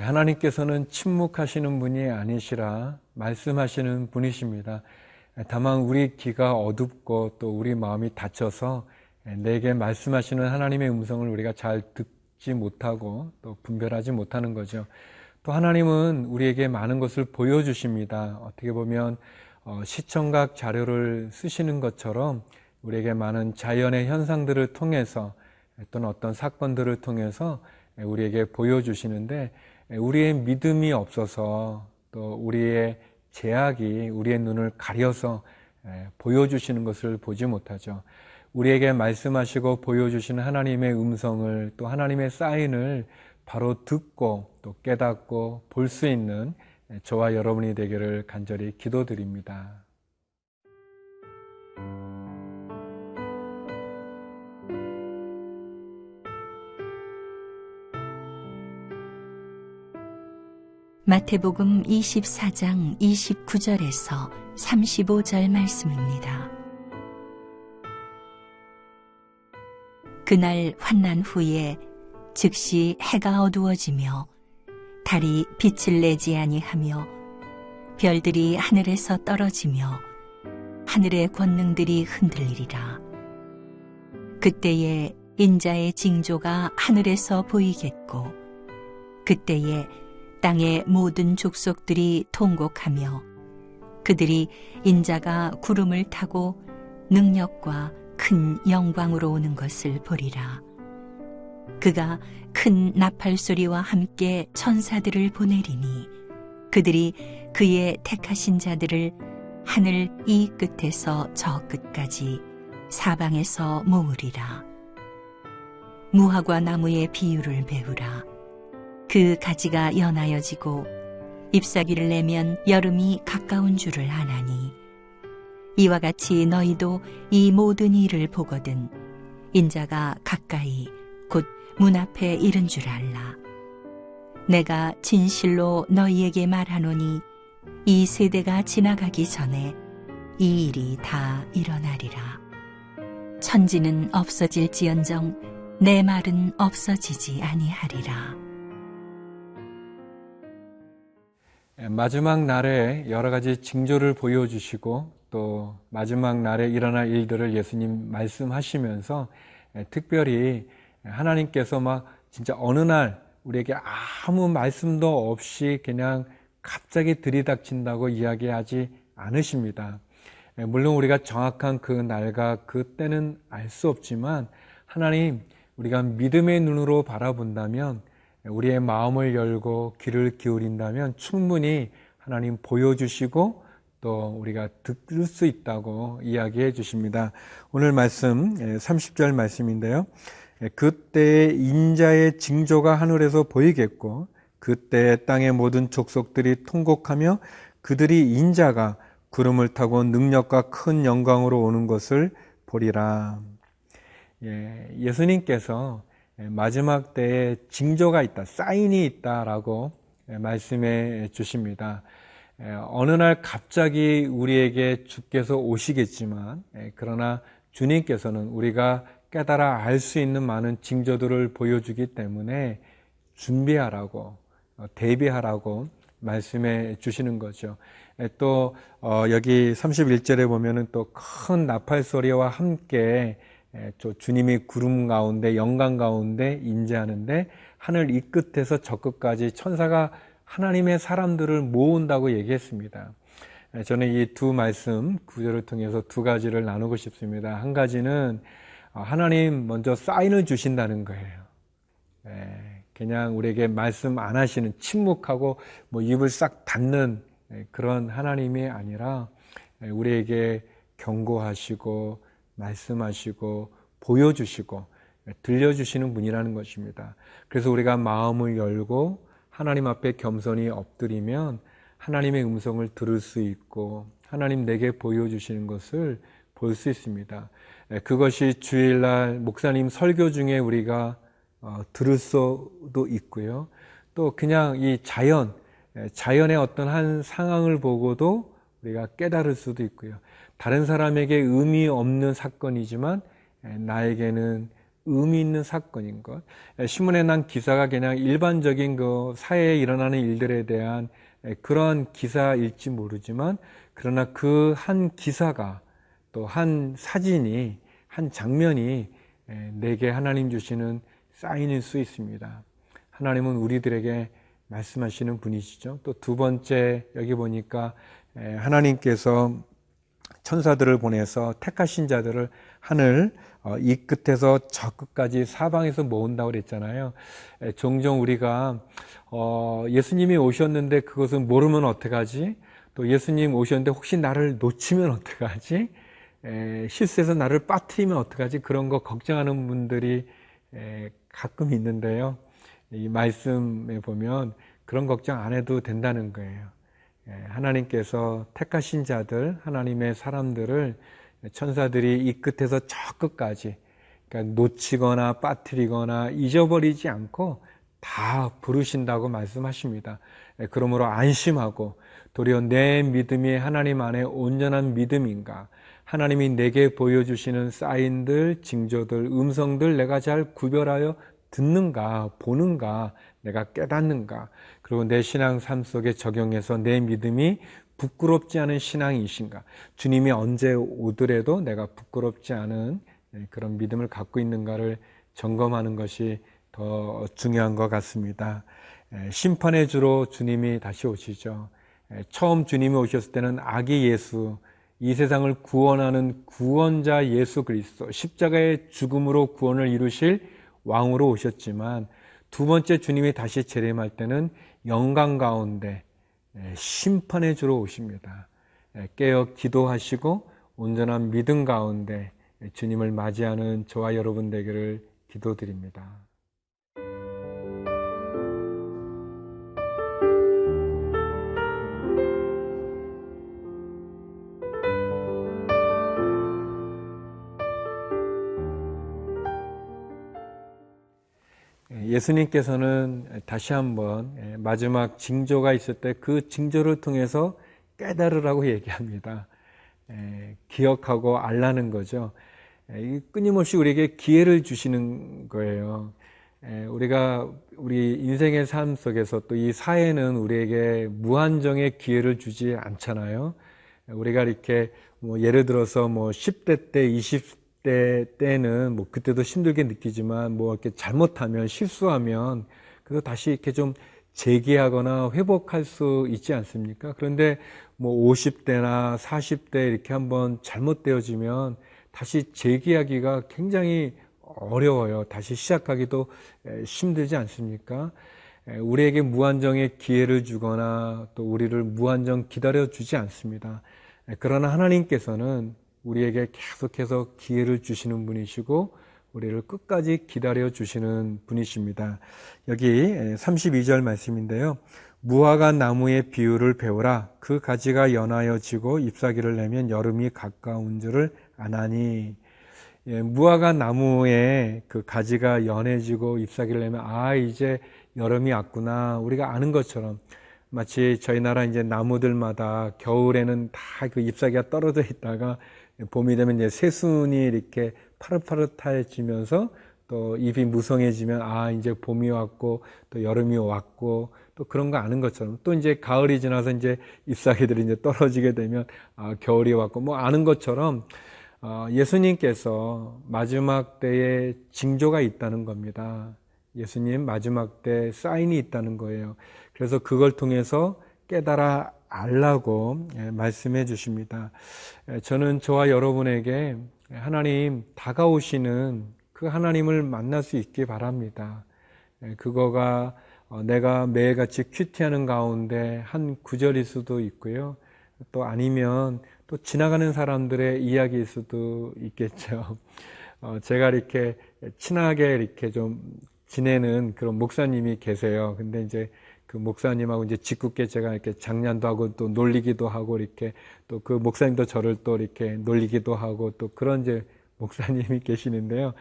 하나님께서는 침묵하시는 분이 아니시라 말씀하시는 분이십니다. 다만 우리 귀가 어둡고 또 우리 마음이 닫혀서 내게 말씀하시는 하나님의 음성을 우리가 잘 듣지 못하고 또 분별하지 못하는 거죠. 또 하나님은 우리에게 많은 것을 보여주십니다. 어떻게 보면 시청각 자료를 쓰시는 것처럼 우리에게 많은 자연의 현상들을 통해서 또는 어떤 사건들을 통해서 우리에게 보여주시는데, 우리의 믿음이 없어서 또 우리의 제약이 우리의 눈을 가려서 보여주시는 것을 보지 못하죠. 우리에게 말씀하시고 보여주시는 하나님의 음성을, 또 하나님의 사인을 바로 듣고 또 깨닫고 볼 수 있는 저와 여러분이 되기를 간절히 기도드립니다. 마태복음 24장 29절에서 35절 말씀입니다. 그날 환난 후에 즉시 해가 어두워지며 달이 빛을 내지 아니하며 별들이 하늘에서 떨어지며 하늘의 권능들이 흔들리리라. 그때에 인자의 징조가 하늘에서 보이겠고 그때에 땅의 모든 족속들이 통곡하며 그들이 인자가 구름을 타고 능력과 큰 영광으로 오는 것을 보리라. 그가 큰 나팔 소리와 함께 천사들을 보내리니 그들이 그의 택하신 자들을 하늘 이 끝에서 저 끝까지 사방에서 모으리라. 무화과 나무의 비유를 배우라. 그 가지가 연하여지고 잎사귀를 내면 여름이 가까운 줄을 아나니 이와 같이 너희도 이 모든 일을 보거든 인자가 가까이 곧 문 앞에 이른 줄 알라. 내가 진실로 너희에게 말하노니 이 세대가 지나가기 전에 이 일이 다 일어나리라. 천지는 없어질지언정 내 말은 없어지지 아니하리라. 마지막 날에 여러 가지 징조를 보여주시고 또 마지막 날에 일어날 일들을 예수님 말씀하시면서 특별히 하나님께서 막 진짜 어느 날 우리에게 아무 말씀도 없이 그냥 갑자기 들이닥친다고 이야기하지 않으십니다. 물론 우리가 정확한 그 날과 그 때는 알 수 없지만 하나님, 우리가 믿음의 눈으로 바라본다면, 우리의 마음을 열고 귀를 기울인다면 충분히 하나님 보여주시고 또 우리가 들을 수 있다고 이야기해 주십니다. 오늘 말씀 30절 말씀인데요. 그때에 인자의 징조가 하늘에서 보이겠고 그때 땅의 모든 족속들이 통곡하며 그들이 인자가 구름을 타고 능력과 큰 영광으로 오는 것을 보리라. 예수님께서 마지막 때에 징조가 있다, 사인이 있다라고 말씀해 주십니다. 어느 날 갑자기 우리에게 주께서 오시겠지만 그러나 주님께서는 우리가 깨달아 알 수 있는 많은 징조들을 보여주기 때문에 준비하라고, 대비하라고 말씀해 주시는 거죠. 또 여기 31절에 보면은 또 큰 나팔 소리와 함께 주님이 구름 가운데 영광 가운데 임재하는데 하늘 이 끝에서 저 끝까지 천사가 하나님의 사람들을 모은다고 얘기했습니다. 저는 이 두 말씀 구절을 통해서 두 가지를 나누고 싶습니다. 한 가지는 하나님 먼저 사인을 주신다는 거예요. 그냥 우리에게 말씀 안 하시는, 침묵하고 입을 싹 닫는 그런 하나님이 아니라 우리에게 경고하시고 말씀하시고 보여주시고 들려주시는 분이라는 것입니다. 그래서 우리가 마음을 열고 하나님 앞에 겸손히 엎드리면 하나님의 음성을 들을 수 있고 하나님 내게 보여주시는 것을 볼 수 있습니다. 그것이 주일날 목사님 설교 중에 우리가 들을 수도 있고요. 또 그냥 이 자연의 어떤 한 상황을 보고도 우리가 깨달을 수도 있고요. 다른 사람에게 의미 없는 사건이지만 나에게는 의미 있는 사건인 것. 신문에 난 기사가 그냥 일반적인 그 사회에 일어나는 일들에 대한 그런 기사일지 모르지만, 그러나 그 한 기사가, 또 한 사진이, 한 장면이 내게 하나님 주시는 사인일 수 있습니다. 하나님은 우리들에게 말씀하시는 분이시죠. 또 두 번째, 여기 보니까 하나님께서 천사들을 보내서 택하신 자들을 하늘 이 끝에서 저 끝까지 사방에서 모은다고 그랬잖아요. 종종 우리가 예수님이 오셨는데 그것을 모르면 어떡하지? 또 예수님 오셨는데 혹시 나를 놓치면 어떡하지? 실수해서 나를 빠뜨리면 어떡하지? 그런 거 걱정하는 분들이 가끔 있는데요. 이 말씀에 보면 그런 걱정 안 해도 된다는 거예요. 하나님께서 택하신 자들, 하나님의 사람들을 천사들이 이 끝에서 저 끝까지, 그러니까 놓치거나 빠뜨리거나 잊어버리지 않고 다 부르신다고 말씀하십니다. 그러므로 안심하고, 도리어 내 믿음이 하나님 안에 온전한 믿음인가, 하나님이 내게 보여주시는 사인들, 징조들, 음성들 내가 잘 구별하여 듣는가, 보는가, 내가 깨닫는가, 그리고 내 신앙 삶 속에 적용해서 내 믿음이 부끄럽지 않은 신앙이신가, 주님이 언제 오더라도 내가 부끄럽지 않은 그런 믿음을 갖고 있는가를 점검하는 것이 더 중요한 것 같습니다. 심판의 주로 주님이 다시 오시죠. 처음 주님이 오셨을 때는 아기 예수, 이 세상을 구원하는 구원자 예수 그리스도, 십자가의 죽음으로 구원을 이루실 왕으로 오셨지만, 두 번째 주님이 다시 재림할 때는 영광 가운데 심판의 주로 오십니다. 깨어 기도하시고 온전한 믿음 가운데 주님을 맞이하는 저와 여러분 되기를 기도드립니다. 예수님께서는 다시 한번 마지막 징조가 있을 때 그 징조를 통해서 깨달으라고 얘기합니다. 기억하고 알라는 거죠. 끊임없이 우리에게 기회를 주시는 거예요. 우리가 우리 인생의 삶 속에서 또 이 사회는 우리에게 무한정의 기회를 주지 않잖아요. 우리가 이렇게 뭐 예를 들어서 뭐 10대 때, 20대 때는 뭐 그때도 힘들게 느끼지만 뭐 이렇게 잘못하면, 실수하면 그래서 다시 이렇게 좀 재기하거나 회복할 수 있지 않습니까? 그런데 뭐 50대나 40대 이렇게 한번 잘못되어지면 다시 재기하기가 굉장히 어려워요. 다시 시작하기도 힘들지 않습니까? 우리에게 무한정의 기회를 주거나 또 우리를 무한정 기다려주지 않습니다. 그러나 하나님께서는 우리에게 계속해서 기회를 주시는 분이시고 우리를 끝까지 기다려주시는 분이십니다. 여기 32절 말씀인데요. 무화과 나무의 비유를 배우라. 그 가지가 연하여 지고 잎사귀를 내면 여름이 가까운 줄을 아나니. 무화과 나무의 그 가지가 연해지고 잎사귀를 내면 이제 여름이 왔구나, 우리가 아는 것처럼, 마치 저희 나라 이제 나무들마다 겨울에는 다 그 잎사귀가 떨어져 있다가 봄이 되면 이제 새순이 이렇게 파릇파릇해지면서 또 잎이 무성해지면 이제 봄이 왔고 또 여름이 왔고 또 그런 거 아는 것처럼, 또 이제 가을이 지나서 이제 잎사귀들이 이제 떨어지게 되면 겨울이 왔고 뭐 아는 것처럼 예수님께서 마지막 때에 징조가 있다는 겁니다. 예수님 마지막 때 사인이 있다는 거예요. 그래서 그걸 통해서 깨달아 알라고 말씀해 주십니다. 저는 저와 여러분에게 하나님 다가오시는 그 하나님을 만날 수 있기 바랍니다. 그거가 내가 매일같이 큐티하는 가운데 한 구절일 수도 있고요. 또 아니면 또 지나가는 사람들의 이야기일 수도 있겠죠. 제가 이렇게 친하게 이렇게 좀 지내는 그런 목사님이 계세요. 근데 이제 그 목사님하고 이제 짓궂게 제가 이렇게 장난도 하고 또 놀리기도 하고 이렇게, 또 그 목사님도 저를 또 이렇게 놀리기도 하고 또 그런 이제 목사님이 계시는데요.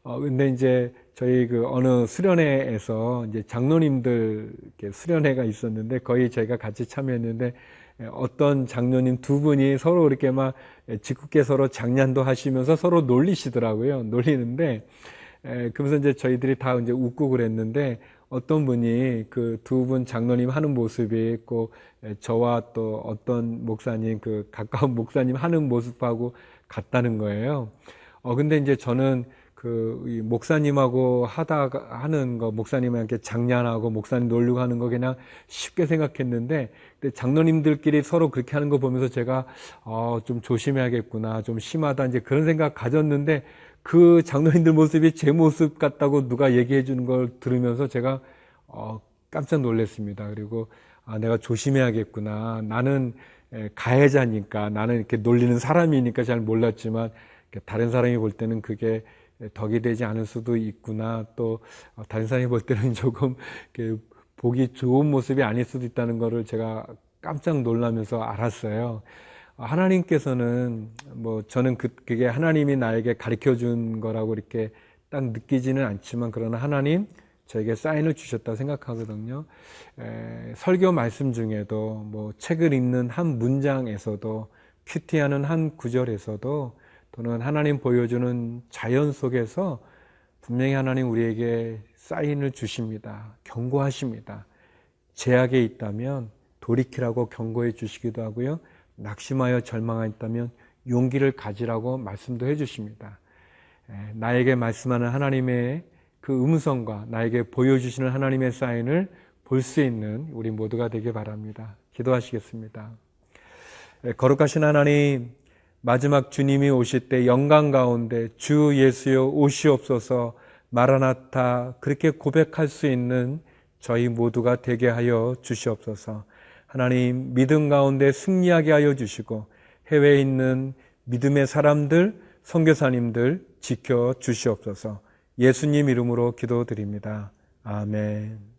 근데 이제 저희 그 어느 수련회에서 이제 장로님들 이렇게 수련회가 있었는데 거의 제가 같이 참여했는데 어떤 장로님 두 분이 서로 이렇게 막 짓궂게 서로 장난도 하시면서 서로 놀리시더라고요. 놀리는데 그러면서 이제 저희들이 다 이제 웃고 그랬는데 어떤 분이 그 두 분 장로님 하는 모습이 꼭 저와 또 어떤 목사님 그 가까운 목사님 하는 모습하고 같다는 거예요. 근데 이제 저는 이 목사님하고 하는 거, 목사님한테 장난하고 목사님 놀리고 하는 거 그냥 쉽게 생각했는데, 근데 장로님들끼리 서로 그렇게 하는 거 보면서 제가, 좀 조심해야겠구나, 좀 심하다, 이제 그런 생각 가졌는데, 그 장로님들 모습이 제 모습 같다고 누가 얘기해 주는 걸 들으면서 제가, 깜짝 놀랐습니다. 그리고, 내가 조심해야겠구나. 나는 가해자니까, 나는 이렇게 놀리는 사람이니까 잘 몰랐지만, 다른 사람이 볼 때는 그게 덕이 되지 않을 수도 있구나. 또 다른 사람이 볼 때는 조금 보기 좋은 모습이 아닐 수도 있다는 것을 제가 깜짝 놀라면서 알았어요. 하나님께서는 저는 그게 하나님이 나에게 가르쳐 준 거라고 이렇게 딱 느끼지는 않지만, 그러나 하나님 저에게 사인을 주셨다고 생각하거든요. 설교 말씀 중에도 책을 읽는 한 문장에서도, 큐티하는 한 구절에서도, 또는 하나님 보여주는 자연 속에서 분명히 하나님 우리에게 사인을 주십니다. 경고하십니다. 제약에 있다면 돌이키라고 경고해 주시기도 하고요. 낙심하여 절망하였다면 용기를 가지라고 말씀도 해 주십니다. 나에게 말씀하는 하나님의 그 음성과 나에게 보여주시는 하나님의 사인을 볼 수 있는 우리 모두가 되길 바랍니다. 기도하시겠습니다. 거룩하신 하나님, 마지막 주님이 오실 때 영광 가운데 주 예수여 오시옵소서 마라나타 그렇게 고백할 수 있는 저희 모두가 되게 하여 주시옵소서. 하나님, 믿음 가운데 승리하게 하여 주시고 해외에 있는 믿음의 사람들, 선교사님들 지켜 주시옵소서. 예수님 이름으로 기도드립니다. 아멘.